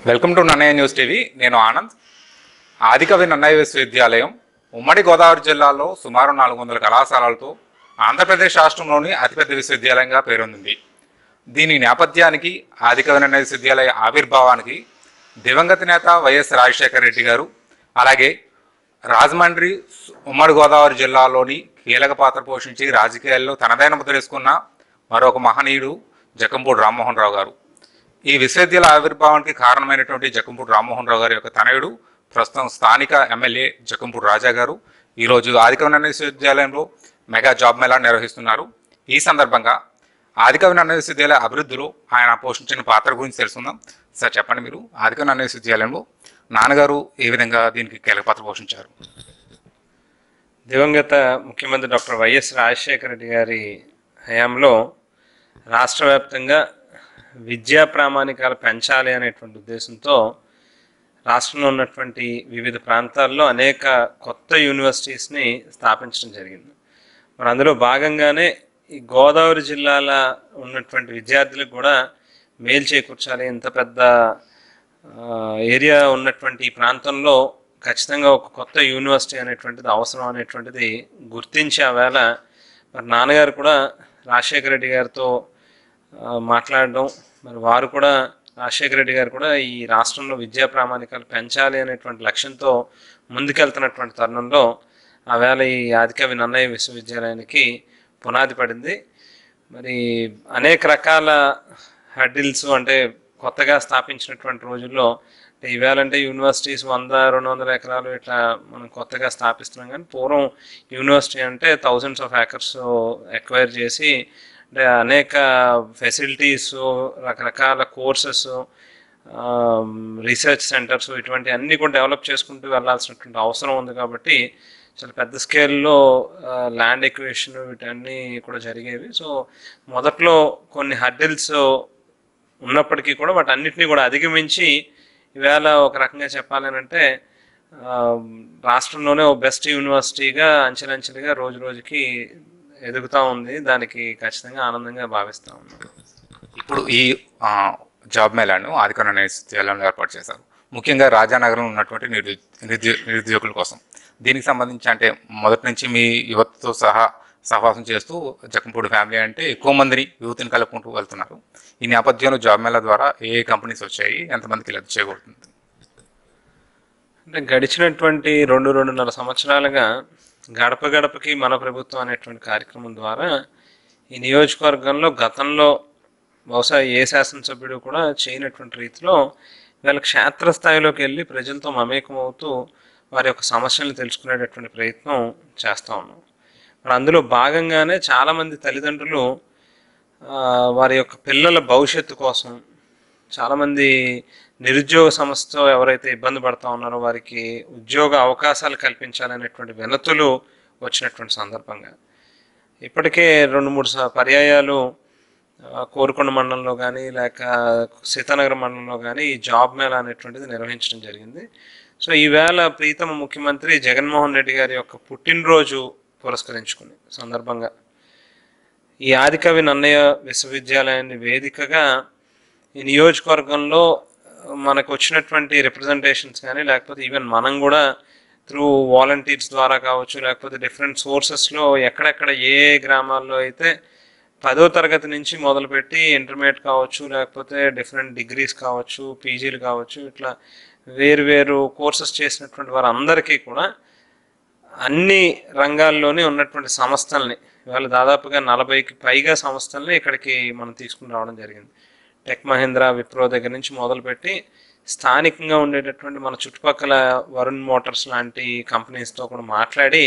Welcome to Nannayya news TV. నేను ఆనంద్. ఆదికవి నన్నయ్య విశ్వవిద్యాలయం ఉమ్మడి గోదావరి జిల్లాలో సుమారు 400 కళాశాలలతో ఆంధ్రప్రదేశ్ రాష్ట్రంలోని అతిపెద్ద విశ్వవిద్యాలయంగా పేరొందింది. దీని నేపథ్యానికి ఆదికవి నన్నయ్య విశ్వవిద్యాలయ ఆవిర్భావానికి దివంగత నేత వైఎస్ రాజశేఖర రెడ్డి గారు, అలాగే రాజమండ్రి ఉమ్మడి గోదావరి జిల్లాలోని కీలక పాత్ర పోషించి రాజకీయాల్లో తనదైన ముద్రేసుకున్న మరొక మహనీయుడు జక్కంపూడి రామ్మోహన్ రావు గారు. ఈ విశ్వవిద్యాలయ ఆవిర్భావానికి కారణమైనటువంటి జక్కంపూడి రామ్మోహన్ రావు గారి యొక్క తనయుడు ప్రస్తుతం స్థానిక ఎమ్మెల్యే జక్కంపూడి రాజా గారు ఈరోజు ఆదికవి నన్నయ్య విశ్వవిద్యాలయంలో మెగా జాబ్ మేళా నిర్వహిస్తున్నారు. ఈ సందర్భంగా ఆదికవి నన్నయ్య విశ్వవిద్యాలయ అభివృద్ధిలో ఆయన పోషించిన పాత్ర గురించి తెలుసుకుందాం. సార్ చెప్పండి, మీరు ఆదికవి నన్నయ్య విశ్వవిద్యాలయంలో నాన్నగారు ఏ విధంగా దీనికి కీలక పాత్ర పోషించారు? దివంగత ముఖ్యమంత్రి డాక్టర్ వైఎస్ రాజశేఖర రెడ్డి గారి హయాంలో రాష్ట్ర వ్యాప్తంగా విద్యా ప్రామాణికాలు పెంచాలి అనేటువంటి ఉద్దేశంతో రాష్ట్రంలో ఉన్నటువంటి వివిధ ప్రాంతాల్లో అనేక కొత్త యూనివర్సిటీస్ని స్థాపించడం జరిగింది. మరి అందులో భాగంగానే ఈ గోదావరి జిల్లాల ఉన్నటువంటి విద్యార్థులకు కూడా మేలు చేకూర్చాలి, ఇంత పెద్ద ఏరియా ఉన్నటువంటి ఈ ప్రాంతంలో ఖచ్చితంగా ఒక కొత్త యూనివర్సిటీ అనేటువంటిది అవసరం అనేటువంటిది గుర్తించి ఆ వేళ మరి నాన్నగారు కూడా రాజశేఖర రెడ్డి గారితో మాట్లాడడం, మరి వారు కూడా రాజశేఖర రెడ్డి గారు కూడా ఈ రాష్ట్రంలో విద్యా ప్రామాణికాలు పెంచాలి అనేటువంటి లక్ష్యంతో ముందుకెళ్తున్నటువంటి తరుణంలో ఆవేళ ఈ ఆదికవి నన్నయ్య విశ్వవిద్యాలయానికి పునాది పడింది. మరి అనేక రకాల హర్డిల్స్ అంటే కొత్తగా స్థాపించినటువంటి రోజుల్లో ఇవాళంటే యూనివర్సిటీస్ 100-200 ఎకరాలు ఇట్లా మనం కొత్తగా స్థాపిస్తున్నాం, కానీ పూర్వం యూనివర్సిటీ అంటే థౌజండ్స్ ఆఫ్ ఏకర్స్ ఎక్వైర్ చేసి అంటే అనేక ఫెసిలిటీస్, రకరకాల కోర్సెస్, రీసెర్చ్ సెంటర్స్ ఇటువంటి అన్నీ కూడా డెవలప్ చేసుకుంటూ వెళ్ళాల్సినటువంటి అవసరం ఉంది. కాబట్టి చాలా పెద్ద స్కేల్లో ల్యాండ్ ఎక్విజిషన్ వీటన్నీ కూడా జరిగేవి. సో మొదట్లో కొన్ని హర్డిల్స్ ఉన్నప్పటికీ కూడా వాటన్నిటినీ కూడా అధిగమించి ఈవేళ ఒక రకంగా చెప్పాలనంటే రాష్ట్రంలోనే ఓ బెస్ట్ యూనివర్సిటీగా అంచెలంచెలుగా రోజు రోజుకి ఎదుగుతూ ఉంది. దానికి ఖచ్చితంగా ఆనందంగా భావిస్తూ ఉన్నాం. ఇప్పుడు ఈ జాబ్ మేళాను ఆదికవి నన్నయ్య విశ్వవిద్యాలయంలో ఏర్పాటు చేశారు, ముఖ్యంగా రాజానగరంలో ఉన్నటువంటి నిరుద్యోగుల కోసం. దీనికి సంబంధించి అంటే మొదటి నుంచి మీ యువతతో సహవాసం చేస్తూ జక్కంపూడి ఫ్యామిలీ అంటే ఎక్కువ మందిని యూత్ని కలుపుకుంటూ వెళ్తున్నారు. ఈ నేపథ్యంలో జాబ్ మేళా ద్వారా ఏ కంపెనీస్ వచ్చాయి, ఎంతమందికి లబ్ధి చేకూరుతుంది? అంటే గడిచినటువంటి 2-2.5 సంవత్సరాలుగా గడప గడపకి మన ప్రభుత్వం అనేటువంటి కార్యక్రమం ద్వారా ఈ నియోజకవర్గంలో గతంలో బహుశా ఏ శాసనసభ్యుడు కూడా చేయనటువంటి రీతిలో వీళ్ళ క్షేత్రస్థాయిలోకి వెళ్ళి ప్రజలతో మమేకం అవుతూ వారి యొక్క సమస్యలను తెలుసుకునేటటువంటి ప్రయత్నం చేస్తూ ఉన్నాం. మరి అందులో భాగంగానే చాలామంది తల్లిదండ్రులు వారి యొక్క పిల్లల భవిష్యత్తు కోసం చాలామంది నిరుద్యోగ సమస్యతో ఎవరైతే ఇబ్బంది పడుతూ ఉన్నారో వారికి ఉద్యోగ అవకాశాలు కల్పించాలనేటువంటి వినతులు వచ్చినటువంటి సందర్భంగా ఇప్పటికే 2-3 పర్యాయాలు కోరుకొండ మండలంలో కానీ లేక సీతానగరం మండలంలో కానీ ఈ జాబ్ మేళా అనేటువంటిది నిర్వహించడం జరిగింది. సో ఈవేళ ప్రీతమ ముఖ్యమంత్రి జగన్మోహన్ రెడ్డి గారి యొక్క పుట్టినరోజు పురస్కరించుకునే సందర్భంగా ఈ ఆదికవి నన్నయ్య విశ్వవిద్యాలయాన్ని వేదికగా ఈ నియోజకవర్గంలో మనకు వచ్చినటువంటి రిప్రజెంటేషన్స్ కానీ లేకపోతే ఈవెన్ మనం కూడా త్రూ వాలంటీర్స్ ద్వారా కావచ్చు లేకపోతే డిఫరెంట్ సోర్సెస్లో ఎక్కడెక్కడ ఏ గ్రామాల్లో అయితే 10వ తరగతి నుంచి మొదలుపెట్టి ఇంటర్మీడియట్ కావచ్చు లేకపోతే డిఫరెంట్ డిగ్రీస్ కావచ్చు, పీజీలు కావచ్చు, ఇట్లా వేరు కోర్సెస్ చేసినటువంటి వారందరికీ కూడా అన్ని రంగాల్లోనే ఉన్నటువంటి సంస్థల్ని ఇవాళ దాదాపుగా 40కి పైగా సంస్థల్ని ఇక్కడికి మనం తీసుకుని రావడం జరిగింది. టెక్ మహీంద్రా, విప్రో దగ్గర నుంచి మొదలుపెట్టి స్థానికంగా ఉండేటటువంటి మన చుట్టుపక్కల వరుణ్ మోటార్స్ లాంటి కంపెనీస్తో కూడా మాట్లాడి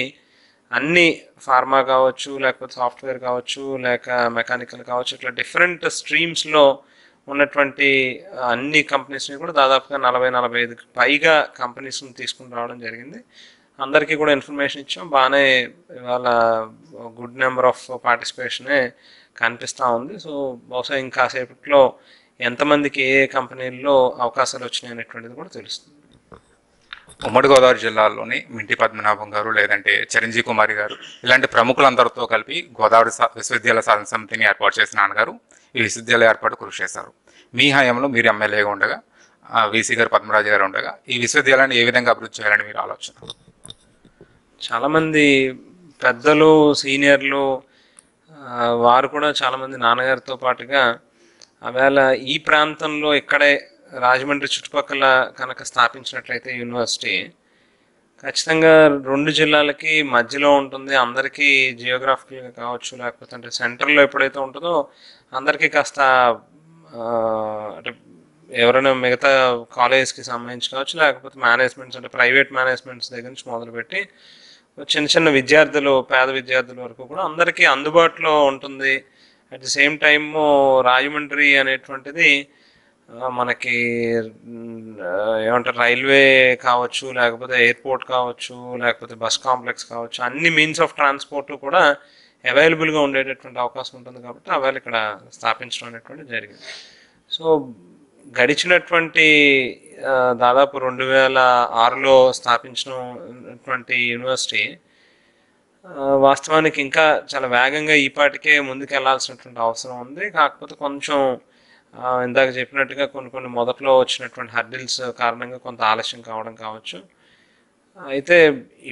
అన్ని ఫార్మా కావచ్చు లేకపోతే సాఫ్ట్వేర్ కావచ్చు లేక మెకానికల్ కావచ్చు ఇట్లా డిఫరెంట్ స్ట్రీమ్స్లో ఉన్నటువంటి అన్ని కంపెనీస్ని కూడా దాదాపుగా 40-45కి పైగా కంపెనీస్ని తీసుకుని రావడం జరిగింది. అందరికీ కూడా ఇన్ఫర్మేషన్ ఇచ్చాం. బాగానే ఇవాళ గుడ్ నెంబర్ ఆఫ్ పార్టిసిపేషనే కనిపిస్తూ ఉంది. సో బహుశా ఇంకాసేపట్లో ఎంతమందికి ఏ కంపెనీల్లో అవకాశాలు వచ్చినాయి అనేటువంటిది కూడా తెలుస్తుంది. ఉమ్మడి గోదావరి జిల్లాలోని మింటి పద్మనాభం గారు లేదంటే చిరంజీవి కుమారి గారు ఇలాంటి ప్రముఖులందరితో కలిపి గోదావరి విశ్వవిద్యాలయ సాధన సమితిని ఏర్పాటు చేసిన నాన్నగారు ఈ విశ్వవిద్యాలయ ఏర్పాటు కృషి చేశారు. మీ హయాంలో మీరు ఎమ్మెల్యేగా ఉండగా వీసీ గారు పద్మరాజు గారు ఉండగా ఈ విశ్వవిద్యాలయాన్ని ఏ విధంగా అభివృద్ధి చేయాలని మీరు ఆలోచన? చాలామంది పెద్దలు, సీనియర్లు, వారు కూడా చాలామంది నాన్నగారితో పాటుగా ఆవేళ ఈ ప్రాంతంలో ఇక్కడే రాజమండ్రి చుట్టుపక్కల కనుక స్థాపించినట్లయితే యూనివర్సిటీ ఖచ్చితంగా 2 జిల్లాలకి మధ్యలో ఉంటుంది. అందరికీ జియోగ్రాఫికల్గా కావచ్చు, లేకపోతే అంటే సెంటర్లో ఎప్పుడైతే ఉంటుందో అందరికీ కాస్త అంటే ఎవరైనా మిగతా కాలేజ్కి సంబంధించి కావచ్చు, లేకపోతే మేనేజ్మెంట్స్ అంటే ప్రైవేట్ మేనేజ్మెంట్స్ దగ్గర నుంచి మొదలుపెట్టి చిన్న చిన్న విద్యార్థులు, పేద విద్యార్థుల వరకు కూడా అందరికీ అందుబాటులో ఉంటుంది. At the same time Rajahmundry అనేటువంటిది మనకి ఏమంటారు, రైల్వే కావచ్చు, లేకపోతే ఎయిర్పోర్ట్ కావచ్చు, లేకపోతే బస్ కాంప్లెక్స్ కావచ్చు, అన్ని మీన్స్ ఆఫ్ ట్రాన్స్పోర్ట్ కూడా అవైలబుల్గా ఉండేటటువంటి అవకాశం ఉంటుంది. కాబట్టి అవేళ ఇక్కడ స్థాపించడం అనేటువంటిది జరిగింది. సో గడిచినటువంటి దాదాపు 2006లో స్థాపించినటువంటి యూనివర్సిటీ వాస్తవానికి ఇంకా చాలా వేగంగా ఈపాటికే ముందుకు వెళ్లాల్సినటువంటి అవసరం ఉంది. కాకపోతే కొంచెం ఇందాక చెప్పినట్టుగా కొన్ని మొదట్లో వచ్చినటువంటి హర్డిల్స్ కారణంగా కొంత ఆలస్యం కావడం కావచ్చు. అయితే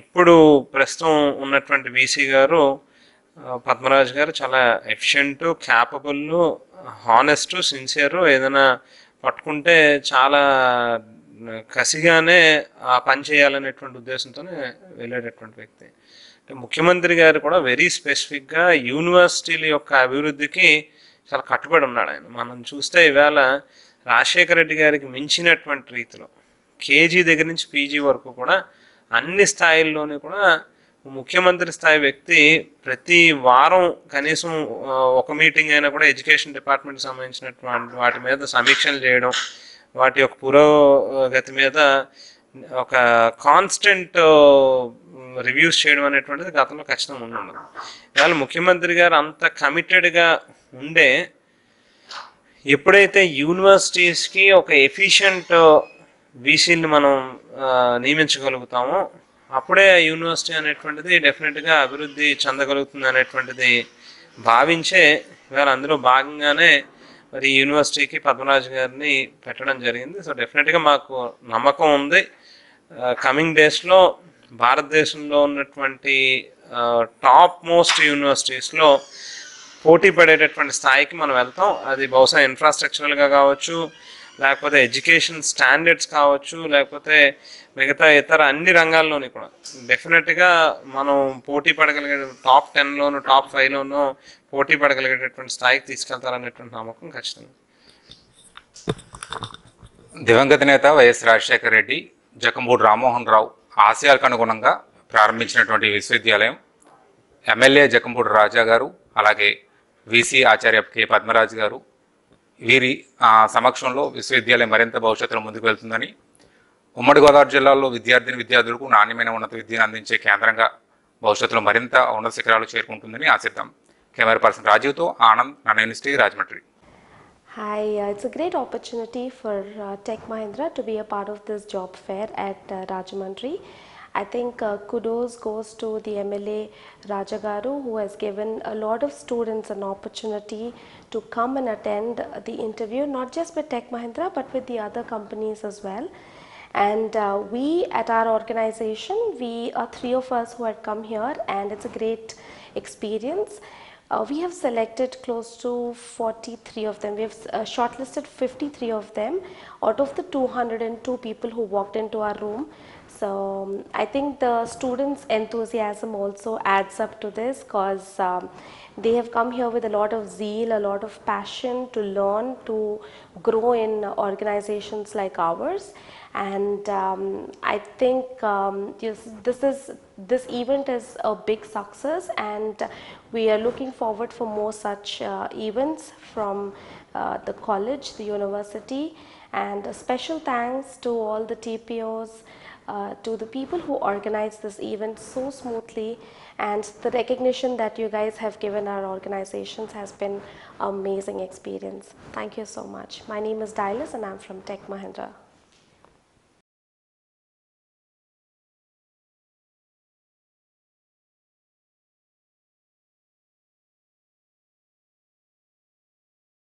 ఇప్పుడు ప్రస్తుతం ఉన్నటువంటి వీసీ గారు పద్మరాజు గారు చాలా ఎఫిషియెంట్, క్యాపబుల్, హానెస్ట్, సిన్సియర్, ఏదైనా పట్టుకుంటే చాలా కసిగానే ఆ పని చేయాలనేటువంటి ఉద్దేశంతోనే వెళ్ళేటటువంటి వ్యక్తి. ముఖ్యమంత్రి గారు కూడా వెరీ స్పెసిఫిక్గా యూనివర్సిటీల యొక్క అభివృద్ధికి చాలా కట్టుబడి ఉన్నాడు ఆయన. మనం చూస్తే ఈవేళ రాజశేఖర రెడ్డి గారికి మించినటువంటి రీతిలో కేజీ దగ్గర నుంచి పీజీ వరకు కూడా అన్ని స్థాయిల్లోనూ కూడా ముఖ్యమంత్రి స్థాయి వ్యక్తి ప్రతి వారం కనీసం ఒక మీటింగ్ అయినా కూడా ఎడ్యుకేషన్ డిపార్ట్మెంట్కి సంబంధించినటువంటి వాటి మీద సమీక్షలు చేయడం, వాటి యొక్క పురోగతి మీద ఒక కాన్స్టెంట్ రివ్యూస్ చేయడం అనేటువంటిది గతంలో ఖచ్చితంగా ఉండదు. ఇవాళ ముఖ్యమంత్రి గారు అంత కమిటెడ్గా ఉండే ఎప్పుడైతే యూనివర్సిటీస్కి ఒక ఎఫిషియెంట్ వీసీని మనం నియమించగలుగుతామో అప్పుడే యూనివర్సిటీ అనేటువంటిది డెఫినెట్గా అభివృద్ధి చెందగలుగుతుంది అనేటువంటిది భావించే ఇవాళ అందులో భాగంగానే మరి యూనివర్సిటీకి పద్మరాజు గారిని పెట్టడం జరిగింది. సో డెఫినెట్గా మాకు నమ్మకం ఉంది కమింగ్ డేస్లో భారతదేశంలో ఉన్నటువంటి టాప్ మోస్ట్ యూనివర్సిటీస్లో పోటీ పడేటటువంటి స్థాయికి మనం వెళ్తాం. అది బహుశా ఇన్ఫ్రాస్ట్రక్చరల్గా కావచ్చు, లేకపోతే ఎడ్యుకేషన్ స్టాండర్డ్స్ కావచ్చు, లేకపోతే మిగతా ఇతర అన్ని రంగాల్లోని కూడా డెఫినెట్గా మనం పోటీ పడగలిగే టాప్ 10లోనూ టాప్ 5లోనూ పోటీ పడగలిగేటటువంటి స్థాయికి తీసుకెళ్తారనేటువంటి నమ్మకం ఖచ్చితంగా. దివంగత నేత వైఎస్ రాజశేఖర రెడ్డి, జకంపూడి రామ్మోహన్ రావు ఆశయాలకు అనుగుణంగా ప్రారంభించినటువంటి విశ్వవిద్యాలయం ఎమ్మెల్యే జకంపూడి రాజా గారు, అలాగే వీసీ ఆచార్య కె పద్మరాజు గారు వీరి సమక్షంలో విశ్వవిద్యాలయం మరింత భవిష్యత్తులో ముందుకు వెళ్తుందని, ఉమ్మడి గోదావరి జిల్లాలో విద్యార్థులకు నాణ్యమైన ఉన్నత విద్యను అందించే కేంద్రంగా భవిష్యత్తులో మరింత ఉన్నత శిఖరాలు చేరుకుంటుందని ఆశిద్దాం. కెమెరా పర్సన్ రాజీవ్తో ఆనంద్, నన్న university, Rajahmundry. Hi, it's a great opportunity for Tech Mahindra to be a part of this job fair at Rajamundry. I think kudos goes to the MLA Rajagaru, who has given a lot of students an opportunity to come and attend the interview, not just with Tech Mahindra but with the other companies as well. And we at our organization, we are 3 of us who had come here, and it's a great experience. We have selected close to 43 of them. We have shortlisted 53 of them out of the 202 people who walked into our room. So I think the students' enthusiasm also adds up to this, because they have come here with a lot of zeal, a lot of passion to learn, to grow in organizations like ours. And I think this event is a big success, and we are looking forward for more such events from the college, the university. And a special thanks to all the TPOs, to the people who organized this event so smoothly, and the recognition that you guys have given our organizations has been amazing experience. Thank you so much. My name is Dylas and I'm from Tech Mahindra.